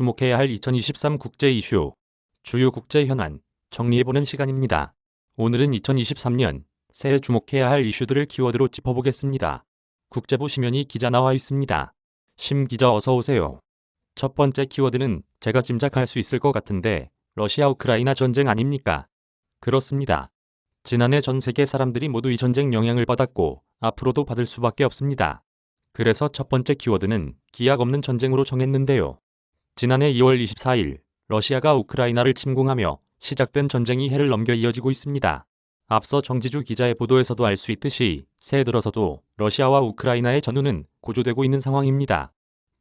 주목해야 할 2023 국제 이슈, 주요 국제 현안, 정리해보는 시간입니다. 오늘은 2023년 새해 주목해야 할 이슈들을 키워드로 짚어보겠습니다. 국제부 심연희 기자 나와 있습니다. 심 기자 어서 오세요. 첫 번째 키워드는 제가 짐작할 수 있을 것 같은데 러시아-우크라이나 전쟁 아닙니까? 그렇습니다. 지난해 전 세계 사람들이 모두 이 전쟁 영향을 받았고 앞으로도 받을 수밖에 없습니다. 그래서 첫 번째 키워드는 기약 없는 전쟁으로 정했는데요. 지난해 2월 24일 러시아가 우크라이나를 침공하며 시작된 전쟁이 해를 넘겨 이어지고 있습니다. 앞서 정지주 기자의 보도에서도 알 수 있듯이 새해 들어서도 러시아와 우크라이나의 전투는 고조되고 있는 상황입니다.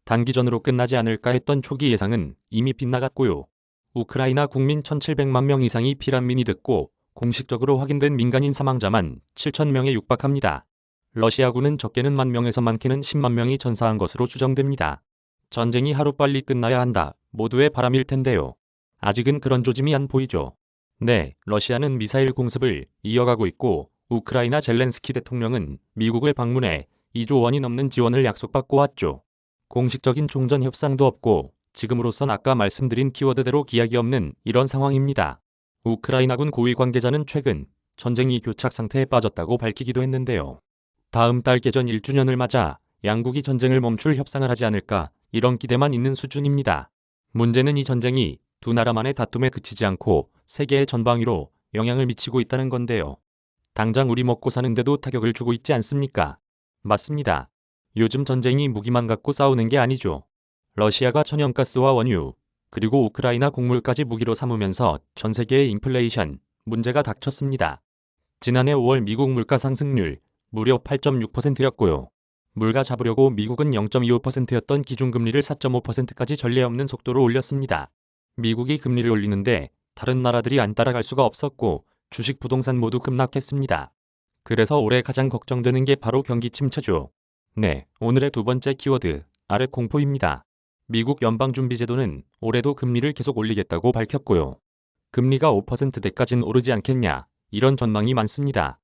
단기전으로 끝나지 않을까 했던 초기 예상은 이미 빗나갔고요. 우크라이나 국민 1,700만 명 이상이 피난민이 됐고 공식적으로 확인된 민간인 사망자만 7,000명에 육박합니다. 러시아군은 적게는 10,000명에서 많게는 10만 명이 전사한 것으로 추정됩니다. 전쟁이 하루빨리 끝나야 한다. 모두의 바람일 텐데요. 아직은 그런 조짐이 안 보이죠. 네, 러시아는 미사일 공습을 이어가고 있고 우크라이나 젤렌스키 대통령은 미국을 방문해 2조 원이 넘는 지원을 약속받고 왔죠. 공식적인 종전 협상도 없고 지금으로선 아까 말씀드린 키워드대로 기약이 없는 이런 상황입니다. 우크라이나군 고위 관계자는 최근 전쟁이 교착 상태에 빠졌다고 밝히기도 했는데요. 다음 달 개전 1주년을 맞아 양국이 전쟁을 멈출 협상을 하지 않을까 이런 기대만 있는 수준입니다. 문제는 이 전쟁이 두 나라만의 다툼에 그치지 않고 세계의 전방위로 영향을 미치고 있다는 건데요. 당장 우리 먹고 사는데도 타격을 주고 있지 않습니까? 맞습니다. 요즘 전쟁이 무기만 갖고 싸우는 게 아니죠. 러시아가 천연가스와 원유, 그리고 우크라이나 곡물까지 무기로 삼으면서 전 세계의 인플레이션 문제가 닥쳤습니다. 지난해 5월 미국 물가 상승률 무려 8.6%였고요. 물가 잡으려고 미국은 0.25%였던 기준금리를 4.5%까지 전례 없는 속도로 올렸습니다. 미국이 금리를 올리는데 다른 나라들이 안 따라갈 수가 없었고 주식 부동산 모두 급락했습니다. 그래서 올해 가장 걱정되는 게 바로 경기 침체죠. 네, 오늘의 두 번째 키워드, 아래 공포입니다. 미국 연방준비제도는 올해도 금리를 계속 올리겠다고 밝혔고요. 금리가 5%대까지는 오르지 않겠냐, 이런 전망이 많습니다.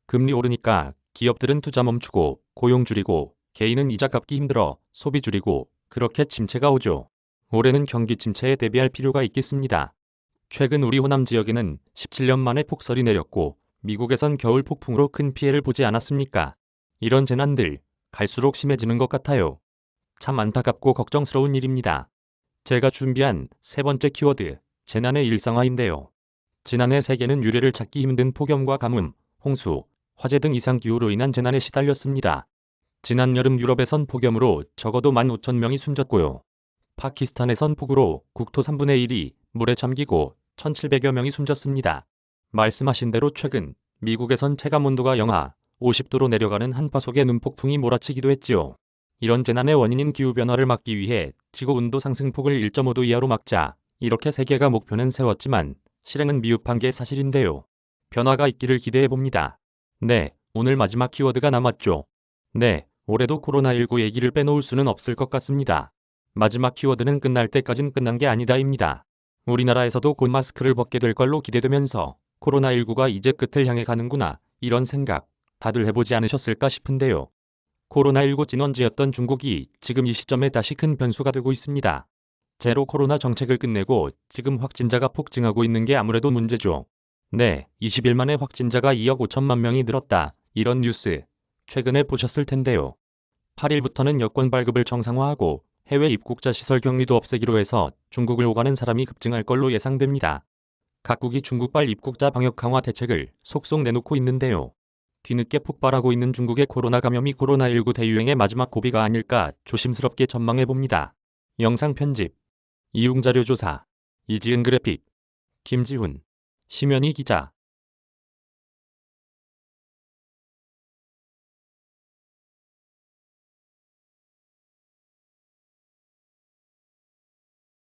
금리 오르니까 기업들은 투자 멈추고 고용 줄이고 개인은 이자 갚기 힘들어 소비 줄이고 그렇게 침체가 오죠. 올해는 경기 침체에 대비할 필요가 있겠습니다. 최근 우리 호남 지역에는 17년 만에 폭설이 내렸고 미국에선 겨울 폭풍으로 큰 피해를 보지 않았습니까? 이런 재난들 갈수록 심해지는 것 같아요. 참 안타깝고 걱정스러운 일입니다. 제가 준비한 세 번째 키워드, 재난의 일상화인데요. 지난해 세계는 유례를 찾기 힘든 폭염과 가뭄, 홍수, 화재 등 이상기후로 인한 재난에 시달렸습니다. 지난 여름 유럽에선 폭염으로 적어도 15,000명이 숨졌고요. 파키스탄에선 폭우로 국토 3분의 1이 물에 잠기고 1,700여 명이 숨졌습니다. 말씀하신 대로 최근 미국에선 체감온도가 영하 50도로 내려가는 한파속에 눈폭풍이 몰아치기도 했지요. 이런 재난의 원인인 기후변화를 막기 위해 지구온도 상승폭을 1.5도 이하로 막자 이렇게 세계가 목표는 세웠지만 실행은 미흡한 게 사실인데요. 변화가 있기를 기대해봅니다. 네, 오늘 마지막 키워드가 남았죠. 네, 올해도 코로나19 얘기를 빼놓을 수는 없을 것 같습니다. 마지막 키워드는 끝날 때까진 끝난 게 아니다입니다. 우리나라에서도 곧 마스크를 벗게 될 걸로 기대되면서 코로나19가 이제 끝을 향해 가는구나 이런 생각 다들 해보지 않으셨을까 싶은데요. 코로나19 진원지였던 중국이 지금 이 시점에 다시 큰 변수가 되고 있습니다. 제로 코로나 정책을 끝내고 지금 확진자가 폭증하고 있는 게 아무래도 문제죠. 네, 20일 만에 확진자가 2억 5천만 명이 늘었다. 이런 뉴스 최근에 보셨을 텐데요. 8일부터는 여권 발급을 정상화하고 해외 입국자 시설 격리도 없애기로 해서 중국을 오가는 사람이 급증할 걸로 예상됩니다. 각국이 중국발 입국자 방역 강화 대책을 속속 내놓고 있는데요. 뒤늦게 폭발하고 있는 중국의 코로나 감염이 코로나19 대유행의 마지막 고비가 아닐까 조심스럽게 전망해봅니다. 영상 편집 이용자료 조사 이지은 그래픽 김지훈 심연희 기자